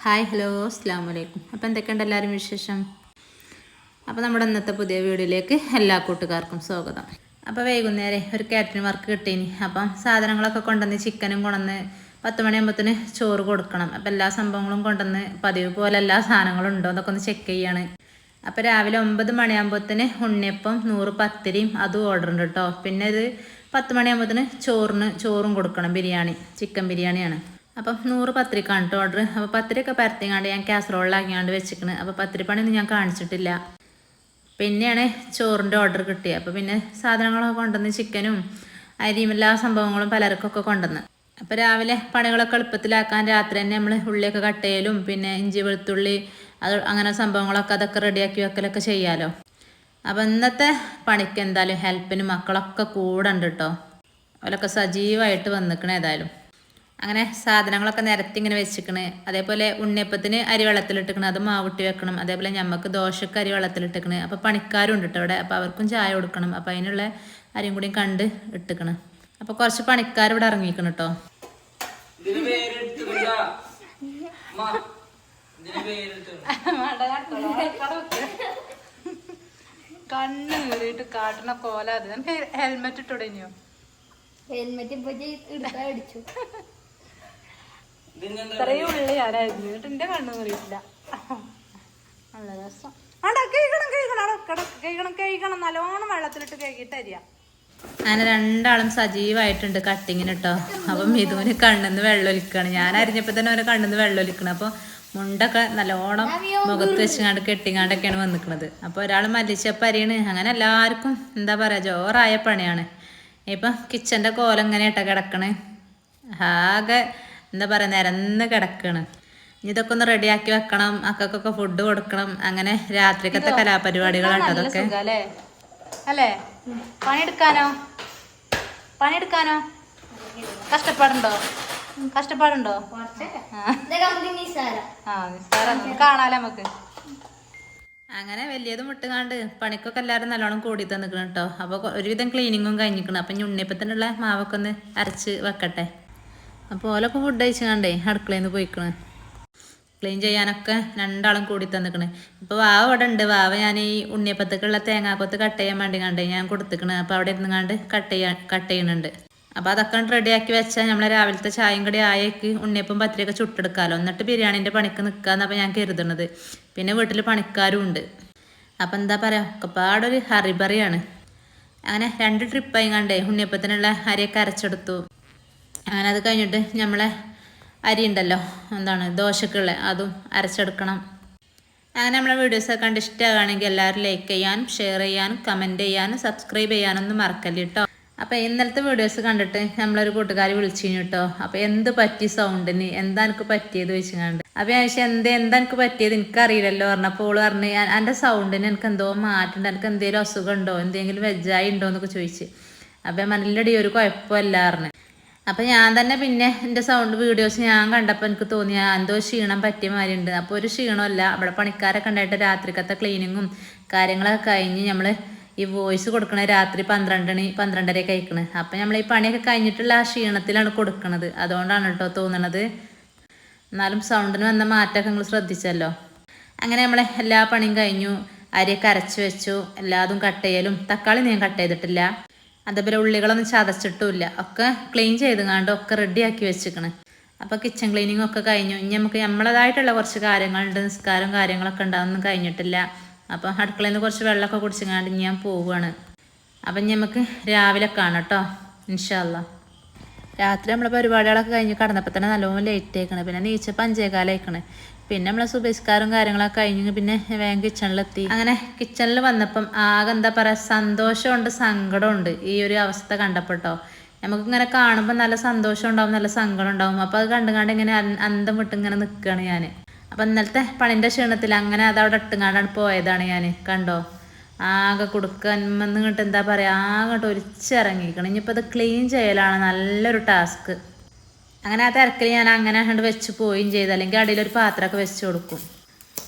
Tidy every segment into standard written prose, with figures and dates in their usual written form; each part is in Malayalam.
ഹായ് ഹലോ അസ്സലാമു അലൈക്കും. അപ്പോൾ എന്തൊക്കെയുണ്ട് എല്ലാവരും വിശേഷം? അപ്പോൾ നമ്മുടെ ഇന്നത്തെ പുതിയ വീഡിയോയിലേക്ക് എല്ലാ കൂട്ടുകാർക്കും സ്വാഗതം. അപ്പോൾ വൈകുന്നേരം ഒരു കാറ്ററിംഗ് വർക്ക് കിട്ടീനി. അപ്പം സാധനങ്ങളൊക്കെ കൊണ്ടുവന്ന് ചിക്കനും കൊണ്ടുവന്ന് 10 മണിയാകുമ്പോഴത്തേന് ചോറ് കൊടുക്കണം. അപ്പോൾ എല്ലാ സംഭവങ്ങളും കൊണ്ടുവന്ന് പതിവ് പോലെ എല്ലാ സാധനങ്ങളും ഉണ്ടോ എന്നൊക്കെ ഒന്ന് ചെക്ക് ചെയ്യാണ്. അപ്പോൾ രാവിലെ 9 മണിയാകുമ്പോഴത്തേന് ഉണ്ണിയപ്പം 100 പത്തിരിയും അതും ഓർഡർ ഉണ്ട് കേട്ടോ. പിന്നെ ഇത് 10 മണിയാകുമ്പോഴത്തേന് ചോറും കൊടുക്കണം. ബിരിയാണി, ചിക്കൻ ബിരിയാണിയാണ്. അപ്പം 100 പത്തിരിക്കാണ് കേട്ടോ ഓർഡർ. അപ്പോൾ പത്തിരിയൊക്കെ പരത്തിങ്ങാണ്ട് ഞാൻ കാസറോളിലാക്കിയാണ്ട് വെച്ചിരിക്കുന്നത്. അപ്പോൾ പത്തിരിപ്പണിയൊന്നും ഞാൻ കാണിച്ചിട്ടില്ല. പിന്നെയാണ് ചോറിൻ്റെ ഓർഡർ കിട്ടിയത്. അപ്പോൾ പിന്നെ സാധനങ്ങളൊക്കെ കൊണ്ടുവന്ന് ചിക്കനും അരിയും എല്ലാ സംഭവങ്ങളും പലർക്കൊക്കെ കൊണ്ടുവന്ന്. അപ്പോൾ രാവിലെ പണികളൊക്കെ എളുപ്പത്തിലാക്കാൻ രാത്രി തന്നെ നമ്മൾ ഉള്ളിയൊക്കെ കട്ട് ചെയ്യലും പിന്നെ ഇഞ്ചി വെളുത്തുള്ളി അങ്ങനെ സംഭവങ്ങളൊക്കെ അതൊക്കെ റെഡിയാക്കി വെക്കലൊക്കെ ചെയ്യാമല്ലോ. അപ്പോൾ ഇന്നത്തെ പണിക്ക് എന്തായാലും ഹെൽപ്പിന് മക്കളൊക്കെ കൂടെ ഉണ്ട് കേട്ടോ. അവരൊക്കെ സജീവമായിട്ട് വന്നിക്കണേ. ഏതായാലും അങ്ങനെ സാധനങ്ങളൊക്കെ നിരത്തി ഇങ്ങനെ വെച്ചിക്കണ്. അതേപോലെ ഉണ്ണിയപ്പത്തിന് അരി വെള്ളത്തിലിട്ടിക്കണ്, അത് മാവിട്ടി വെക്കണം. അതേപോലെ ഞമ്മക്ക് ദോശക്ക് അരി വെള്ളത്തിലിട്ടിക്കണ്. അപ്പോൾ പണിക്കാരും ഉണ്ട് കേട്ടോ അവിടെ. അപ്പോൾ അവർക്കും ചായ കൊടുക്കണം. അപ്പോൾ അതിനുള്ള അരിയും കൂടി കണ്ട് ഇട്ടിക്കണ്. അപ്പോൾ കുറച്ച് പണിക്കാർ ഇവിടെ ഇറങ്ങിക്കണം കേട്ടോ. കണ്ണ് കീറിയിട്ട് കാട്ടണ കോല. അത് ഹെൽമെറ്റ് ഇട്ടുടനെയോ? ഹെൽമെറ്റ് അടിച്ചു. ഇത്രയും ഉള്ളി ഞാനായിരുന്നു. എന്നിട്ട് എന്റെ കണ്ണു കയറിയിട്ടില്ല. നല്ല രസം. കഴിക്കണം നല്ലോണം വെള്ളത്തിലിട്ട് കഴുകിയിട്ട് അരിയാ. അങ്ങനെ രണ്ടാളും സജീവമായിട്ടുണ്ട് കട്ടിങ്ങിന് കേട്ടോ. അപ്പം മിഥുവിന് കണ്ണിന്ന് വെള്ളമൊലിക്കാണ്. ഞാൻ അരിഞ്ഞപ്പോ തന്നെ അവന് കണ്ണിന്ന് വെള്ളമൊലിക്കണം. അപ്പോൾ മുണ്ടൊക്കെ നല്ലോണം മുഖത്ത് വെച്ചാണ്ട് കെട്ടിങ്ങാണ്ടൊക്കെയാണ് വന്നിക്കണത്. അപ്പോൾ ഒരാൾ മല്ലിച്ചപ്പ് അരിയാണ്. അങ്ങനെ എല്ലാവർക്കും എന്താ പറയാ ജോറായ പണിയാണ്. ഇപ്പം കിച്ചൻ്റെ കോലം ഇങ്ങനെ ഇട്ട കിടക്കണ്. ആകെ എന്താ പറയുക നിരന്ന് കിടക്കണ്. ഇതൊക്കെ ഒന്ന് റെഡിയാക്കി വെക്കണം. അക്കൊക്കെ ഫുഡ് കൊടുക്കണം. അങ്ങനെ രാത്രിക്കത്തെ കലാപരിപാടികളാട്ടോ അതൊക്കെ. അല്ലേ പണിയെടുക്കാനോ കഷ്ടപ്പാടുണ്ടോ? കാണാലോ നമുക്ക്. അങ്ങനെ വലിയതും വിട്ടുകാണ്ട് പണിക്കൊക്കെ എല്ലാവരും നല്ലോണം കൂടി തന്നിക്കണം കേട്ടോ. അപ്പോൾ ഒരുവിധം ക്ലീനിങ്ങും കഴിഞ്ഞിക്കണം. അപ്പം ഉണ്ണിയപ്പത്തിനുള്ള മാവൊക്കെ ഒന്ന് അരച്ച് വെക്കട്ടെ. അപ്പോൾ ഓലൊക്കെ ഫുഡ് കഴിച്ചാണ്ടേ അടുക്കളയിൽ നിന്ന് പോയിക്കണ്. ക്ലീൻ ചെയ്യാനൊക്കെ രണ്ടാളും കൂടി തന്നിക്കണ്. ഇപ്പോൾ വാവ ഇവിടെ ഉണ്ട്. വാവ ഞാൻ ഈ ഉണ്ണിയപ്പത്തേക്കുള്ള തേങ്ങാക്കൊത്ത് കട്ട് ചെയ്യാൻ വേണ്ടി കണ്ടേ ഞാൻ കൊടുത്തിക്കണ്. അപ്പോൾ അവിടെ ഇരുന്ന് കണ്ട് കട്ട് ചെയ്യുന്നുണ്ട്. അപ്പോൾ അതൊക്കെ റെഡിയാക്കി വെച്ചാൽ നമ്മളെ രാവിലത്തെ ചായയും കൂടി ആയേക്ക് ഉണ്ണിയപ്പം പത്തിരിയൊക്കെ ചുട്ടെടുക്കാമല്ലോ. എന്നിട്ട് ബിരിയാണീൻ്റെ പണിക്ക് നിൽക്കാമെന്ന് അപ്പോൾ ഞാൻ കരുതുന്നത്. പിന്നെ വീട്ടിൽ പണിക്കാരും ഉണ്ട്. അപ്പം എന്താ പറയുക ഒക്കെപ്പാടൊരു ഹറിബറിയാണ്. അങ്ങനെ 2 ട്രിപ്പായി കണ്ടേ ഉണ്ണിയപ്പത്തിനുള്ള അരിയൊക്കെ അരച്ചെടുത്തു. അങ്ങനെ അത് കഴിഞ്ഞിട്ട് നമ്മളെ അരി ഉണ്ടല്ലോ ദോശക്കുള്ള അതും അരച്ചെടുക്കണം. അങ്ങനെ നമ്മളെ വീഡിയോസൊക്കെ കണ്ട് ഇഷ്ടമാകുകയാണെങ്കിൽ എല്ലാവരും ലൈക്ക് ചെയ്യാനും ഷെയർ ചെയ്യാനും കമൻറ്റ് ചെയ്യാനും സബ്സ്ക്രൈബ് ചെയ്യാനൊന്നും മറക്കല്ല കേട്ടോ. അപ്പോൾ ഇന്നലത്തെ വീഡിയോസ് കണ്ടിട്ട് നമ്മളൊരു കൂട്ടുകാരി വിളിച്ചിരുന്നു കേട്ടോ. അപ്പോൾ എന്ത് പറ്റി സൗണ്ടിന് എന്താ എനിക്ക് പറ്റിയത് ചോദിച്ചുകൊണ്ട്. അപ്പോൾ ഞാൻ ചോദിച്ചാൽ എന്താ എനിക്ക് പറ്റിയത് എനിക്കറിയില്ലല്ലോ പറഞ്ഞപ്പോൾ ഓള് പറഞ്ഞ് എൻ്റെ സൗണ്ടിന് എനിക്ക് എന്തോ മാറ്റുണ്ട്, എനിക്ക് എന്തെങ്കിലും അസുഖം ഉണ്ടോ എന്തെങ്കിലും വെജായി ഉണ്ടോ എന്നൊക്കെ ചോദിച്ച്. അപ്പോൾ നല്ലടി ഒരു കുഴപ്പമില്ല പറഞ്ഞു. അപ്പോൾ ഞാൻ തന്നെ പിന്നെ എൻ്റെ സൗണ്ട് വീഡിയോസ് ഞാൻ കണ്ടപ്പോൾ എനിക്ക് തോന്നിയ എന്തോ ക്ഷീണം പറ്റിയ മാതിരി ഉണ്ട്. അപ്പോൾ ഒരു ക്ഷീണമല്ല. അവിടെ പണിക്കാരൊക്കെ ഉണ്ടായിട്ട് രാത്രിക്കത്തെ ക്ലീനിങ്ങും കാര്യങ്ങളൊക്കെ കഴിഞ്ഞ് നമ്മൾ ഈ വോയിസ് കൊടുക്കണ രാത്രി 12:30 കഴിക്കണ്. അപ്പം നമ്മൾ ഈ പണിയൊക്കെ കഴിഞ്ഞിട്ടുള്ള ആ ക്ഷീണത്തിലാണ് കൊടുക്കണത്. അതുകൊണ്ടാണ് കേട്ടോ തോന്നണത്. എന്നാലും സൗണ്ടിന് വന്ന മാറ്റമൊക്കെ നിങ്ങൾ ശ്രദ്ധിച്ചല്ലോ. അങ്ങനെ നമ്മളെ എല്ലാ പണിയും കഴിഞ്ഞു. അരിയൊക്കെ അരച്ച് വെച്ചു. എല്ലാതും കട്ട് ചെയ്യലും. തക്കാളി ഞാൻ കട്ട് ചെയ്തിട്ടില്ല. അതേപോലെ ഉള്ളികളൊന്നും ചതച്ചിട്ടുമില്ല. ഒക്കെ ക്ലീൻ ചെയ്തുകൊണ്ട് ഒക്കെ റെഡിയാക്കി വെച്ചിക്കണ്. അപ്പോൾ കിച്ചൺ ക്ലീനിങ് ഒക്കെ കഴിഞ്ഞു. ഇനി നമുക്ക് നമ്മളതായിട്ടുള്ള കുറച്ച് കാര്യങ്ങളുണ്ട്. നിസ്കാരം കാര്യങ്ങളൊക്കെ ഉണ്ടാകുന്നൊന്നും കഴിഞ്ഞിട്ടില്ല. അപ്പം അടുക്കളയിൽ നിന്ന് കുറച്ച് വെള്ളമൊക്കെ കുടിച്ചങ്ങാണ്ട് ഞാൻ പോവുകയാണ്. അപ്പം നമുക്ക് രാവിലെ കാണാം കേട്ടോ ഇൻഷാ അല്ലാ. രാത്രി നമ്മളെ പരിപാടികളൊക്കെ കഴിഞ്ഞ് കടന്നപ്പോൾ തന്നെ നല്ലോണം ലേറ്റ് ആയിക്കണ്. പിന്നെ നീച്ചപ്പോൾ 5:15 ആയിക്കണ്. പിന്നെ നമ്മളെ സുബഹിസ്കാരം കാര്യങ്ങളൊക്കെ കഴിഞ്ഞ് പിന്നെ വേഗം കിച്ചണിലെത്തി. അങ്ങനെ കിച്ചണിൽ വന്നപ്പം ആകെ എന്താ പറയുക സന്തോഷമുണ്ട് സങ്കടമുണ്ട് ഈ ഒരു അവസ്ഥ കണ്ടപ്പോട്ടോ. നമുക്കിങ്ങനെ കാണുമ്പോൾ നല്ല സന്തോഷം ഉണ്ടാവും നല്ല സങ്കടം ഉണ്ടാവും. അപ്പോൾ അത് കണ്ടുകാണ്ട് ഇങ്ങനെ അന്തം വിട്ട് ഇങ്ങനെ നിൽക്കുകയാണ് ഞാൻ. അപ്പം ഇന്നലത്തെ പണിൻ്റെ ക്ഷീണത്തിൽ അങ്ങനെ അതവിടെ ഇട്ടുങ്ങാണ്ടാണ് പോയതാണ് ഞാൻ. കണ്ടോ ആകെ കൊടുക്കാൻമെന്ന് ഇങ്ങോട്ട് എന്താ പറയുക ആകെ ഒലിച്ചിറങ്ങിക്കണം. ഇനിയിപ്പോൾ അത് ക്ലീൻ ചെയ്യലാണ് നല്ലൊരു ടാസ്ക്. അങ്ങനെ ആ തിരക്കിൽ ഞാൻ അങ്ങനെ കണ്ട് വെച്ച് പോവുകയും ചെയ്തു. അല്ലെങ്കിൽ അടിയിലൊരു പാത്രമൊക്കെ വെച്ച് കൊടുക്കും.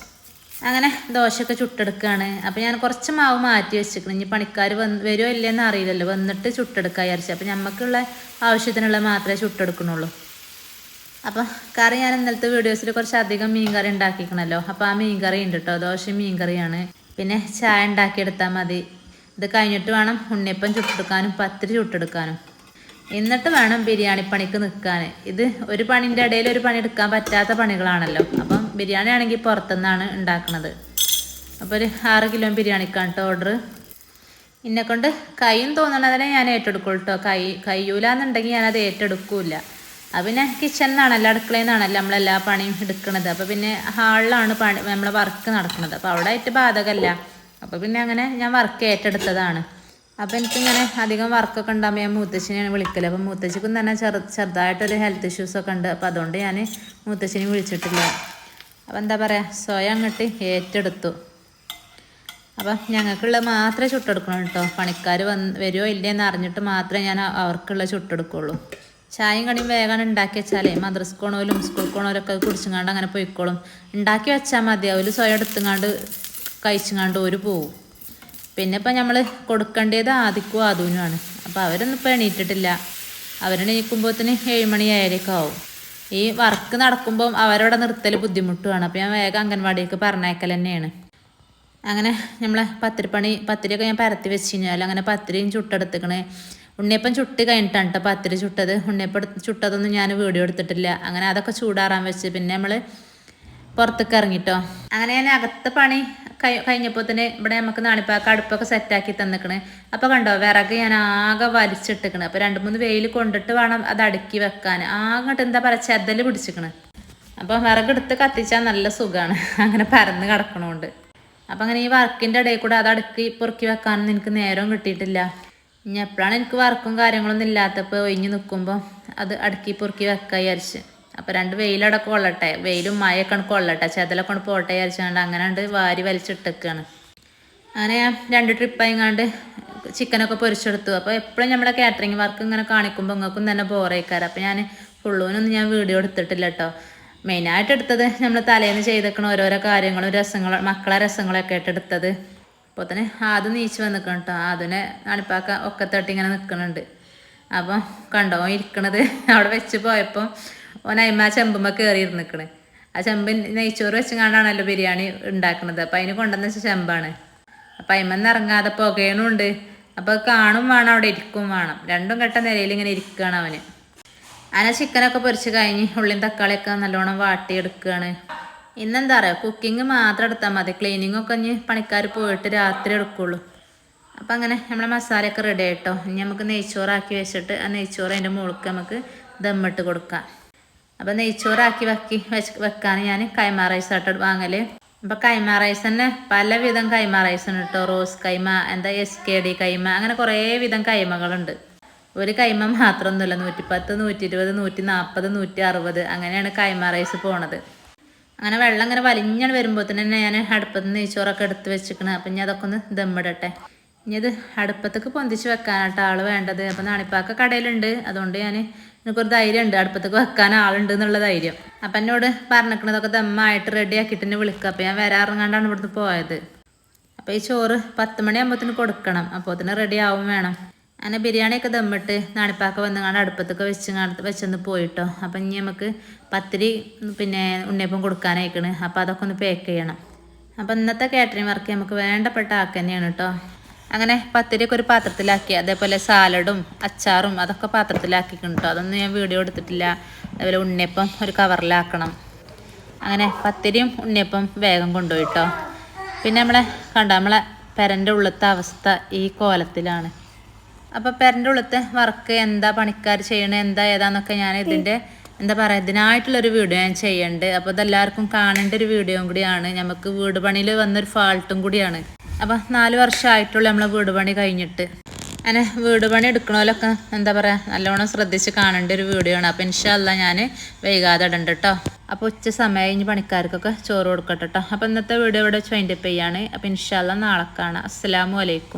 അങ്ങനെ ദോശയൊക്കെ ചുട്ടെടുക്കുകയാണ്. അപ്പോൾ ഞാൻ കുറച്ച് മാവ് മാറ്റി വെച്ചിരിക്കണം. ഇനി പണിക്കാർ വരുമോ ഇല്ലയെന്ന് അറിയില്ലല്ലോ. വന്നിട്ട് ചുട്ടെടുക്കാൻ വിചാരിച്ചു. അപ്പോൾ നമുക്കുള്ള ആവശ്യത്തിനുള്ള മാത്രമേ ചുട്ടെടുക്കണുള്ളൂ. അപ്പോൾ കറി ഞാൻ ഇന്നലത്തെ വീഡിയോസിൽ കുറച്ചധികം മീൻ കറി ഉണ്ടാക്കിക്കണല്ലോ. അപ്പോൾ ആ മീൻ കറി ഉണ്ട് കേട്ടോ. ദോശയും മീൻ കറിയാണ്. പിന്നെ ചായ ഉണ്ടാക്കിയെടുത്താൽ മതി. ഇത് കഴിഞ്ഞിട്ട് വേണം ഉണ്ണിയപ്പം ചുട്ടെടുക്കാനും പത്തിരി ചുട്ടെടുക്കാനും. എന്നിട്ട് വേണം ബിരിയാണി പണിക്ക് നിൽക്കാൻ. ഇത് ഒരു പണിൻ്റെ ഇടയിൽ ഒരു പണി എടുക്കാൻ പറ്റാത്ത പണികളാണല്ലോ. അപ്പം ബിരിയാണി ആണെങ്കിൽ പുറത്തുനിന്നാണ് ഉണ്ടാക്കുന്നത്. അപ്പോൾ ഒരു 6 കിലോ ബിരിയാണിക്കാണ് കേട്ടോ ഓർഡർ. എന്നെക്കൊണ്ട് കൈയും തോന്നണതിനെ ഞാൻ ഏറ്റെടുക്കുള്ളൂ കേട്ടോ. കയ്യൂലെന്നുണ്ടെങ്കിൽ ഞാനത് ഏറ്റെടുക്കൂല. അപ്പം പിന്നെ കിച്ചണിൽ നിന്നാണല്ലോ, അടുക്കളയിൽ നിന്നാണല്ലോ നമ്മളെല്ലാ പണിയും എടുക്കണത്. അപ്പോൾ പിന്നെ ഹാളിലാണ് പണി നമ്മളെ വർക്ക് നടക്കുന്നത്. അപ്പോൾ അവിടെ ആയിട്ട് ബാധകമല്ല. അപ്പോൾ പിന്നെ അങ്ങനെ ഞാൻ വർക്ക് ഏറ്റെടുത്തതാണ്. അപ്പോൾ എനിക്കിങ്ങനെ അധികം വർക്കൊക്കെ ഉണ്ടാകുമ്പോൾ ഞാൻ മൂത്തച്ഛനെയാണ് വിളിക്കല്. അപ്പോൾ മൂത്തച്ഛിക്കും തന്നെ ചെറുതായിട്ടൊരു ഹെൽത്ത് ഇഷ്യൂസൊക്കെ ഉണ്ട്. അപ്പോൾ അതുകൊണ്ട് ഞാൻ മൂത്തച്ഛനെ വിളിച്ചിട്ടില്ല. അപ്പോൾ എന്താ പറയുക, സ്വയം അങ്ങോട്ട് ഏറ്റെടുത്തു. അപ്പം ഞങ്ങൾക്കുള്ളത് മാത്രമേ ചുട്ടെടുക്കണം കേട്ടോ. പണിക്കാർ വരുമോ ഇല്ലയെന്ന് അറിഞ്ഞിട്ട് മാത്രമേ ഞാൻ അവർക്കുള്ള ചുട്ടെടുക്കുള്ളൂ. ചായയും കടിയും വേഗം ഉണ്ടാക്കി വെച്ചാലേ മദ്രസ കോണോലും സ്കൂൾ കോണോലും ഒക്കെ കുടിച്ചുങ്ങാണ്ട് അങ്ങനെ പോയിക്കോളും. ഉണ്ടാക്കി വെച്ചാൽ മതി. അവർ സ്വയം എടുത്തുങ്ങാണ്ട് കഴിച്ചുങ്ങാണ്ട് ഒരു പോവും. പിന്നെ ഇപ്പം നമ്മൾ കൊടുക്കേണ്ടത് ആദിക്കും ആദൂനുമാണ്. അപ്പോൾ അവരൊന്നും ഇപ്പോൾ എണീറ്റിട്ടില്ല. അവരെണീക്കുമ്പോഴത്തേന് 7 മണി 7:30 ആവും. ഈ വർക്ക് നടക്കുമ്പം അവരവിടെ നിർത്തൽ ബുദ്ധിമുട്ടുമാണ്. അപ്പോൾ ഞാൻ വേഗം അംഗൻവാടിക്ക് പറഞ്ഞയക്കൽ തന്നെയാണ്. അങ്ങനെ നമ്മളെ പത്തിരിയൊക്കെ ഞാൻ പരത്തി വെച്ച് കഴിഞ്ഞാൽ അങ്ങനെ പത്തിരിയും ചുട്ടെടുത്തിക്കണേ. ഉണ്ണിയപ്പം ചുട്ട് കഴിഞ്ഞിട്ടാണ് കേട്ടോ പത്തിരി ചുട്ടത്. ഉണ്ണിയപ്പം ചുട്ടതൊന്നും ഞാൻ വീഡിയോ എടുത്തിട്ടില്ല. അങ്ങനെ അതൊക്കെ ചൂടാറാൻ വെച്ച് പിന്നെ നമ്മൾ പുറത്തേക്ക് ഇറങ്ങിട്ടോ. അങ്ങനെ ഞാൻ അകത്ത് പണി കഴിഞ്ഞപ്പോൾ തന്നെ ഇവിടെ നമുക്ക് നാണിപ്പാക്ക അടുപ്പൊക്കെ സെറ്റാക്കി തന്നിക്കണ്. അപ്പോൾ കണ്ടോ വിറക് ഞാൻ ആകെ വലിച്ചിട്ടിക്കണ്. അപ്പോൾ 2-3 വെയിൽ കൊണ്ടിട്ട് വേണം അത് അടുക്കി വെക്കാൻ. ആകട്ട് എന്താ പറയുക, ചെതല് പിടിച്ചിക്കണ്. അപ്പോൾ വിറകെടുത്ത് കത്തിച്ചാൽ നല്ല സുഖമാണ്, അങ്ങനെ പരന്ന് കിടക്കണോണ്ട്. അപ്പം അങ്ങനെ ഈ വർക്കിൻ്റെ ഇടയിൽ കൂടെ അത് അടുക്കി പൊറുക്കി വെക്കാനൊന്നും എനിക്ക് നേരവും കിട്ടിയിട്ടില്ല. ഇനി എപ്പോഴാണ് എനിക്ക് വർക്കും കാര്യങ്ങളൊന്നും ഇല്ലാത്തപ്പോൾ ഒഴിഞ്ഞ് നിൽക്കുമ്പോൾ അത് അടുക്കി പൊറുക്കി വെക്കാൻ വിചാരിച്ച്. അപ്പോൾ 2 വെയിലവിടെ കൊള്ളട്ടെ, വെയിലും മഴയൊക്കെ കൊള്ളട്ടെ, ചെതലൊക്കെ പോട്ടെ വിചാരിച്ചുകൊണ്ട് അങ്ങനെ ഉണ്ട് വാരി വലിച്ചിട്ടേക്കാണ്. അങ്ങനെ ഞാൻ 2 ട്രിപ്പായിങ്ങാണ്ട് ചിക്കനൊക്കെ പൊരിച്ചെടുത്തു. അപ്പോൾ എപ്പോഴും നമ്മുടെ കാറ്ററിങ് വർക്ക് ഇങ്ങനെ കാണിക്കുമ്പോൾ നിങ്ങൾക്കും തന്നെ ബോറേക്കാറ്. അപ്പോൾ ഞാൻ ഫുള്ളൂനൊന്നും ഞാൻ വീഡിയോ എടുത്തിട്ടില്ല കേട്ടോ. മെയിനായിട്ട് എടുത്തത് നമ്മൾ തലേന്ന് ചെയ്തേക്കണ ഓരോരോ കാര്യങ്ങളും രസങ്ങളും മക്കളെ രസങ്ങളൊക്കെ ആയിട്ട് എടുത്തത്. അപ്പോൾ തന്നെ ആദ്യം നീച്ച് വന്നിക്കണം കേട്ടോ. അതിനെ നാണിപ്പാക്ക ഒക്കെ തട്ടി ഇങ്ങനെ നിൽക്കുന്നുണ്ട്. അപ്പം കണ്ടോ ഇരിക്കണത് അവിടെ വെച്ച് പോയപ്പോൾ ഓനയിമ്മ ആ ചെമ്പുമ്പോൾ കയറി ഇരുന്നിക്കണ്. ആ ചെമ്പിൻ നെയ്ച്ചോറ് വെച്ചുകൊണ്ടാണല്ലോ ബിരിയാണി ഉണ്ടാക്കുന്നത്. അപ്പം അതിന് കൊണ്ടുവന്ന വെച്ച ചെമ്പാണ്. അപ്പം അയിമെന്ന് ഇറങ്ങാതെ പുകയണുണ്ട്. അപ്പോൾ കാണും വേണം, അവിടെ ഇരിക്കും വേണം. 2 കെട്ട നിലയിൽ ഇങ്ങനെ ഇരിക്കുകയാണ് അവന്. അങ്ങനെ ചിക്കനൊക്കെ പൊരിച്ച് കഴിഞ്ഞ് ഉള്ളിയും തക്കാളിയൊക്കെ നല്ലോണം വാട്ടിയെടുക്കുകയാണ്. ഇന്നെന്താ പറയുക, കുക്കിങ് മാത്രം എടുത്താൽ മതി. ക്ലീനിങ്ങൊക്കെ ഇനി പണിക്കാർ പോയിട്ട് രാത്രി എടുക്കുള്ളൂ. അപ്പം അങ്ങനെ നമ്മളെ മസാലയൊക്കെ റെഡി ആയിട്ടോ. ഇനി നമുക്ക് നെയ്ച്ചോറാക്കി വെച്ചിട്ട് ആ നെയ്ച്ചോറ് അതിൻ്റെ മുകൾക്ക് നമുക്ക് ദമ്മിട്ട് കൊടുക്കാം. അപ്പം നെയ്ച്ചോറാക്കി വെക്കാൻ ഞാൻ കൈമ റൈസ് ആയിട്ട് വാങ്ങൽ. അപ്പം കൈമ റൈസ് തന്നെ പലവിധം കൈമ റൈസാണ് കേട്ടോ. റോസ് കൈമ, എന്താ SKD കൈമ, അങ്ങനെ കുറേ വിധം കൈമകളുണ്ട്. ഒരു കൈമ മാത്രമൊന്നുമില്ല. 110, 120, 140, 160 അങ്ങനെയാണ് കൈമ റൈസ് പോണത്. അങ്ങനെ വെള്ളം ഇങ്ങനെ വലിഞ്ഞാണ് വരുമ്പോൾ തന്നെ ഞാൻ അടുപ്പത്ത് നെയ്ച്ചോറൊക്കെ എടുത്ത് വെച്ചിരിക്കണം. അപ്പം ഇനി അതൊക്കെ ഒന്ന് ദമ്മിടട്ടെ. ഇനി ഇത് അടുപ്പത്തേക്ക് പൊന്തിച്ച് വെക്കാനായിട്ട് ആൾ വേണ്ടത്. അപ്പം നാണിപ്പാക്ക കടയിലുണ്ട്. അതുകൊണ്ട് എനിക്കൊരു ധൈര്യം ഉണ്ട്, അടുപ്പത്തേക്ക് വെക്കാൻ ആളുണ്ട് എന്നുള്ള ധൈര്യം. അപ്പം എന്നോട് പറഞ്ഞിരിക്കണതൊക്കെ ദമ്മായിട്ട് റെഡി ആക്കിയിട്ട് എന്നെ വിളിക്കുക. അപ്പം ഞാൻ വരാറുങ്ങാണ്ടാണ് ഇവിടുന്ന് പോയത്. അപ്പോൾ ഈ ചോറ് 10 മണിയാകുമ്പോഴത്തേന് കൊടുക്കണം. അപ്പോൾ അതിന് റെഡി ആവും വേണം. അങ്ങനെ ബിരിയാണിയൊക്കെ ദമ്മിട്ട് നാണിപ്പാക്ക വന്നുകൊണ്ട് അടുപ്പത്തൊക്കെ വെച്ചൊന്ന് പോയിട്ടോ. അപ്പം ഇനി നമുക്ക് പത്തിരി പിന്നെ ഉണ്ണിയപ്പം കൊടുക്കാനായിക്കണ്. അപ്പോൾ അതൊക്കെ ഒന്ന് പാക്ക് ചെയ്യണം. അപ്പം ഇന്നത്തെ കാറ്ററിംഗ് വർക്ക് നമുക്ക് വേണ്ടപ്പെട്ട ആൾക്ക് തന്നെയാണ് കേട്ടോ. അങ്ങനെ പത്തിരിയൊക്കെ ഒരു പാത്രത്തിലാക്കി, അതേപോലെ സാലഡും അച്ചാറും അതൊക്കെ പാത്രത്തിലാക്കിക്കണം കേട്ടോ. അതൊന്നും ഞാൻ വീഡിയോ എടുത്തിട്ടില്ല. അതേപോലെ ഉണ്ണിയപ്പം ഒരു കവറിലാക്കണം. അങ്ങനെ പത്തിരിയും ഉണ്ണിയപ്പം വേഗം കൊണ്ടുപോയിട്ടോ. പിന്നെ നമ്മളെ പെരൻ്റെ ഉള്ളത്തെ അവസ്ഥ ഈ കോലത്തിലാണ്. അപ്പോൾ പെരൻ്റെ ഉള്ളത്തെ വർക്ക് എന്താ പണിക്കാർ ചെയ്യണത് എന്താ ഏതാന്നൊക്കെ ഞാൻ ഇതിൻ്റെ എന്താ പറയുക ഇതിനായിട്ടുള്ളൊരു വീഡിയോ ഞാൻ ചെയ്യുന്നുണ്ട്. അപ്പോൾ ഇതെല്ലാവർക്കും കാണേണ്ട ഒരു വീഡിയോയും കൂടിയാണ്. നമുക്ക് വീട് പണിയിൽ വന്നൊരു ഫാൾട്ടും കൂടിയാണ്. അപ്പോൾ 4 വർഷമായിട്ടുള്ള നമ്മളെ വീട് പണി കഴിഞ്ഞിട്ട് അങ്ങനെ വീട് പണി എടുക്കണമല്ലൊക്കെ എന്താ പറയുക നല്ലോണം ശ്രദ്ധിച്ച് കാണേണ്ട ഒരു വീഡിയോ ആണ്. അപ്പോൾ ഇൻഷാ അല്ലാ ഞാൻ വൈകാതെ ഇടണ്ട കേട്ടോ. അപ്പോൾ ഉച്ച സമയം ഇനി പണിക്കാർക്കൊക്കെ ചോറ് കൊടുക്കട്ടെ കേട്ടോ. അപ്പോൾ ഇന്നത്തെ വീഡിയോ ഇവിടെ വൈൻഡപ്പ് ചെയ്യാണ്. അപ്പോൾ ഇൻഷാ അല്ലാ നാളെ കാണാം. അസ്സലാമു അലൈക്കും.